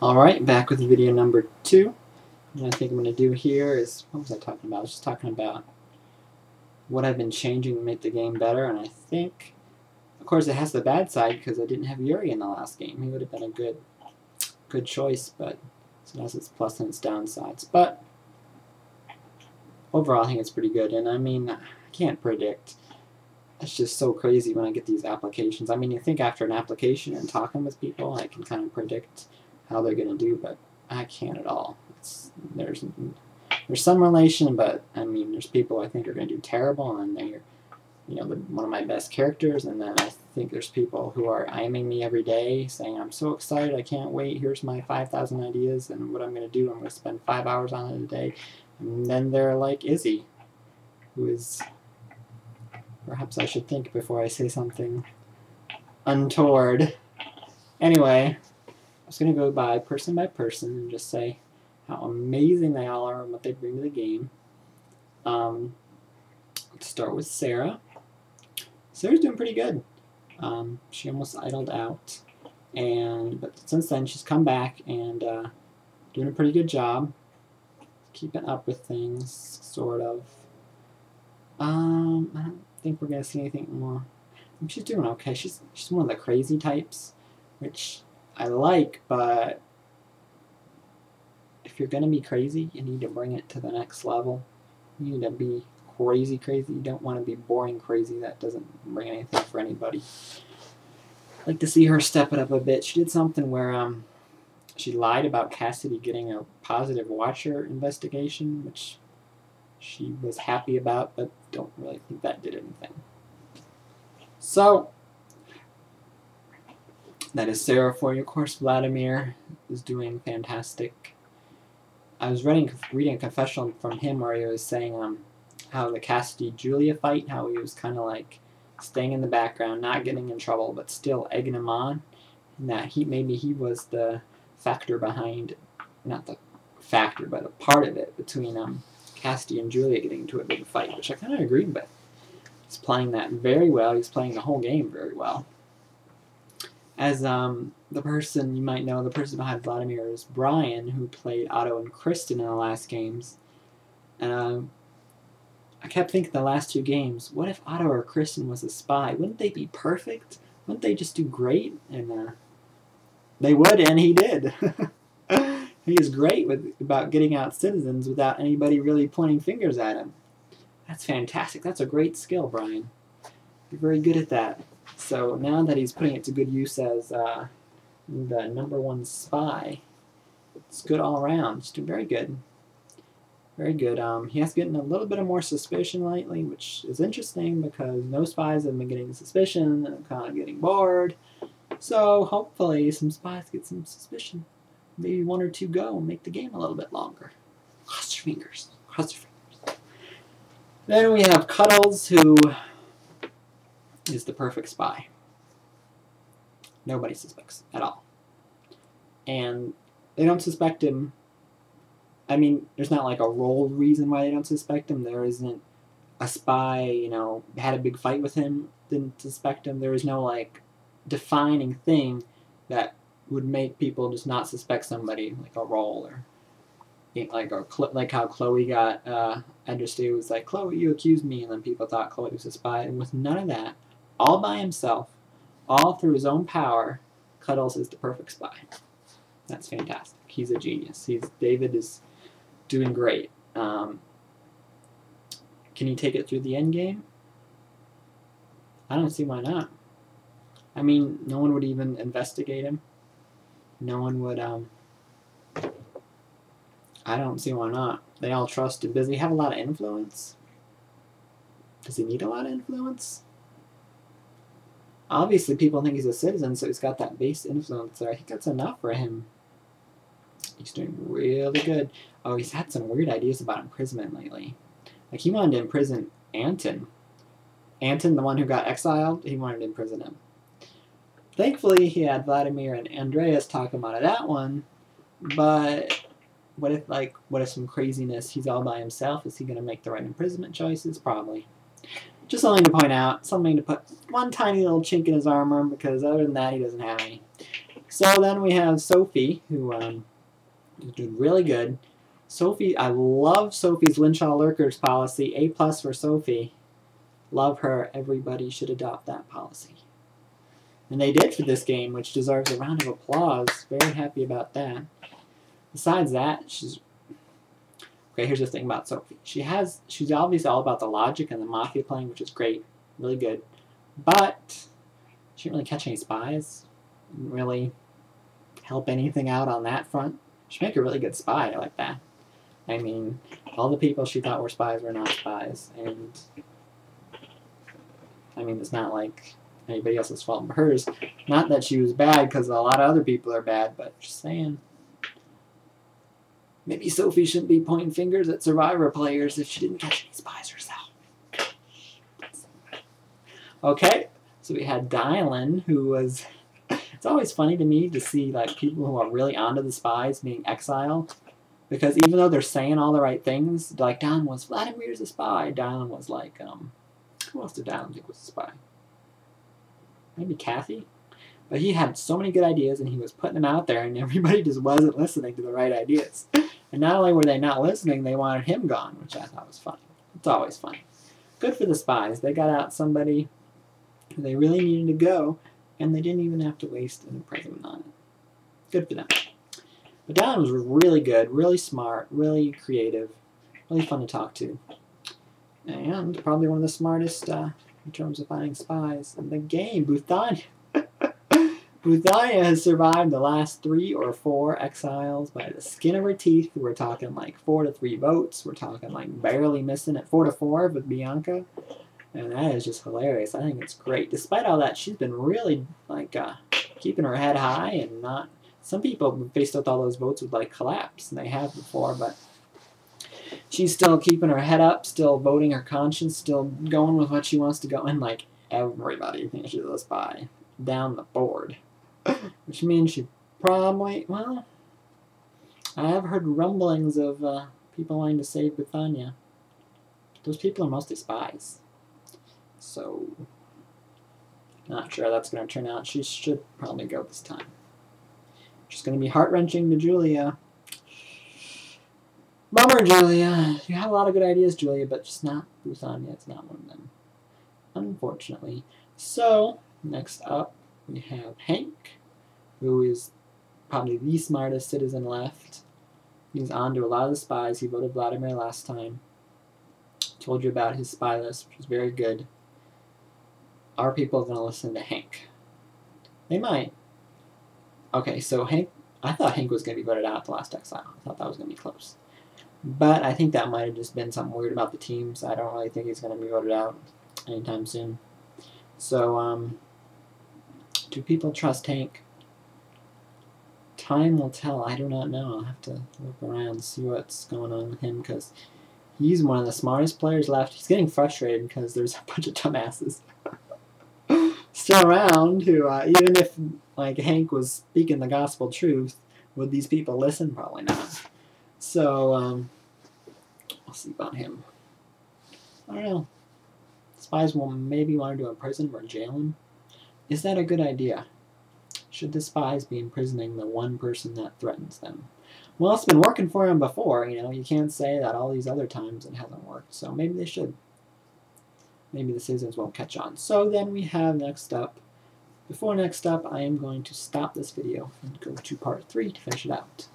Alright, back with video number 2. What I think I'm going to do here is, what was I talking about? I was just talking about what I've been changing to make the game better, and I think, of course it has the bad side because I didn't have Yuri in the last game. He would have been a good choice, but it has its plus and its downsides. But overall I think it's pretty good, and I mean, I can't predict. It's just so crazy when I get these applications. I mean, you think after an application and talking with people, I can kind of predict how they're going to do, but I can't at all. There's some relation, but I mean, there's people I think are going to do terrible, and they're, one of my best characters, and then I think there's people who are IMing me every day, saying, I'm so excited, I can't wait, here's my 5,000 ideas, and what I'm going to do, I'm going to spend 5 hours on it a day. And then they're like Izzy, who is, perhaps I should think before I say something untoward. Anyway, I was going to go by person and just say how amazing they all are and what they bring to the game. Let's start with Sarah. Sarah's doing pretty good. She almost idled out, but since then she's come back and doing a pretty good job, keeping up with things, sort of. I don't think we're gonna see anything more. She's doing okay. She's one of the crazy types, which I like, but if you're gonna be crazy, you need to bring it to the next level. You need to be crazy. You don't want to be boring crazy. That doesn't bring anything for anybody. I'd like to see her step it up a bit. She did something where she lied about Cassidy getting a positive Watcher investigation, which she was happy about, but don't really think that did anything. So that is Sarah for you. Of course, Vladimir is doing fantastic. I was reading a confessional from him where he was saying how the Cassidy-Julia fight, how he was kind of like staying in the background, not getting in trouble, but still egging him on, and that maybe he was the factor behind, not the factor, but a part of it between Cassidy and Julia getting into a big fight, which I kind of agreed with. He's playing that very well. He's playing the whole game very well. As the person you might know, the person behind Vladimir is Brian, who played Otto and Kristen in the last games. And I kept thinking the last 2 games, what if Otto or Kristen was a spy? Wouldn't they be perfect? Wouldn't they just do great? And they would, and he did. He is great about getting out citizens without anybody really pointing fingers at him. That's fantastic. That's a great skill, Brian. You're very good at that. So now that he's putting it to good use as the #1 spy, it's good all around. It's doing very good. Very good. He has gotten a little bit of more suspicion lately, which is interesting because no spies have been getting suspicion and kind of getting bored. So hopefully some spies get some suspicion. Maybe 1 or 2 go and make the game a little bit longer. Cross your fingers. Cross your fingers. Then we have Cuddles, who is the perfect spy. Nobody suspects at all. And they don't suspect him. I mean, there's not like a role reason why they don't suspect him. There isn't a spy, had a big fight with him, didn't suspect him. There is no like defining thing that would make people just not suspect somebody, like a role or like how Chloe got Edristy was like, Chloe, you accused me, and then people thought Chloe was a spy. And with none of that, all by himself, all through his own power, Cuddles is the perfect spy. That's fantastic. He's a genius. David is doing great. Can he take it through the end game? I don't see why not. I mean, no one would even investigate him. No one would, I don't see why not. They all trust him. Does he have a lot of influence? Does he need a lot of influence? Obviously, people think he's a citizen, so he's got that base influence there. I think that's enough for him. He's doing really good. Oh, he's had some weird ideas about imprisonment lately. Like, he wanted to imprison Anton. Anton, the one who got exiled, he wanted to imprison him. Thankfully, he had Vladimir and Andreas talk him out of that one, but what if some craziness, he's all by himself? Is he going to make the right imprisonment choices? Probably. Just something to point out, something to put one tiny little chink in his armor, because other than that, he doesn't have any. So then we have Sophie, who did really good. Sophie, I love Sophie's Linshaw Lurkers policy. A+ for Sophie. Love her. Everybody should adopt that policy. And they did for this game, which deserves a round of applause. Very happy about that. Besides that, she's... Okay, here's the thing about Sophie. She's obviously all about the logic and the Mafia playing, which is great. Really good. But she didn't really catch any spies. Didn't really help anything out on that front. She'd make a really good spy like that. I mean, all the people she thought were spies were not spies. And, I mean, it's not like anybody else's fault but hers. Not that she was bad, because a lot of other people are bad, but just saying. Maybe Sophie shouldn't be pointing fingers at Survivor players if she didn't catch any spies herself. Okay, so we had Dylan, who was... It's always funny to me to see like people who are really onto the spies being exiled. Because even though they're saying all the right things, like Dylan was, Vladimir's a spy. Dylan was like, who else did Dylan think was a spy? Maybe Kathy? But he had so many good ideas and he was putting them out there and everybody just wasn't listening to the right ideas. And not only were they not listening, they wanted him gone, which I thought was funny. It's always funny. Good for the spies. They got out somebody who they really needed to go, and they didn't even have to waste an imprisonment on it. Good for them. But Dylan was really good, really smart, really creative, really fun to talk to. And probably one of the smartest in terms of finding spies in the game. Buthania. Buthania has survived the last 3 or 4 exiles by the skin of her teeth. We're talking like 4-3 votes. We're talking like barely missing at 4-4 with Bianca. And that is just hilarious. I think it's great. Despite all that, she's been really like keeping her head high and not... Some people faced with all those votes would like collapse, and they have before, but she's still keeping her head up, still voting her conscience, still going with what she wants to go, and like everybody thinks she's a spy down the board. Which means she probably, well, I have heard rumblings of people wanting to save Buthania. Those people are mostly spies. So, not sure how that's going to turn out. She should probably go this time. It's going to be heart-wrenching to Julia. Bummer, Julia. You have a lot of good ideas, Julia, but just not Buthania. It's not one of them. Unfortunately. So, next up, we have Hank, who is probably the smartest citizen left. He's on to a lot of the spies. He voted Vladimir last time. Told you about his spy list, which was very good. Are people going to listen to Hank? They might. Okay, so Hank, I thought Hank was going to be voted out at the last exile. I thought that was going to be close. But I think that might have just been something weird about the teams. I don't really think he's going to be voted out anytime soon. So, do people trust Hank? Time will tell. I do not know. I'll have to look around and see what's going on with him, because he's one of the smartest players left. He's getting frustrated because there's a bunch of dumbasses still around who, even if like Hank was speaking the gospel truth, would these people listen? Probably not. So, we'll see about him. I don't know. Spies will maybe want to imprison him or jail him. Is that a good idea? Should the spies be imprisoning the one person that threatens them? Well, it's been working for him before, you know. You can't say that all these other times it hasn't worked. So maybe they should. Maybe the citizens won't catch on. So then we have next up. Before next up, I am going to stop this video and go to part 3 to finish it out.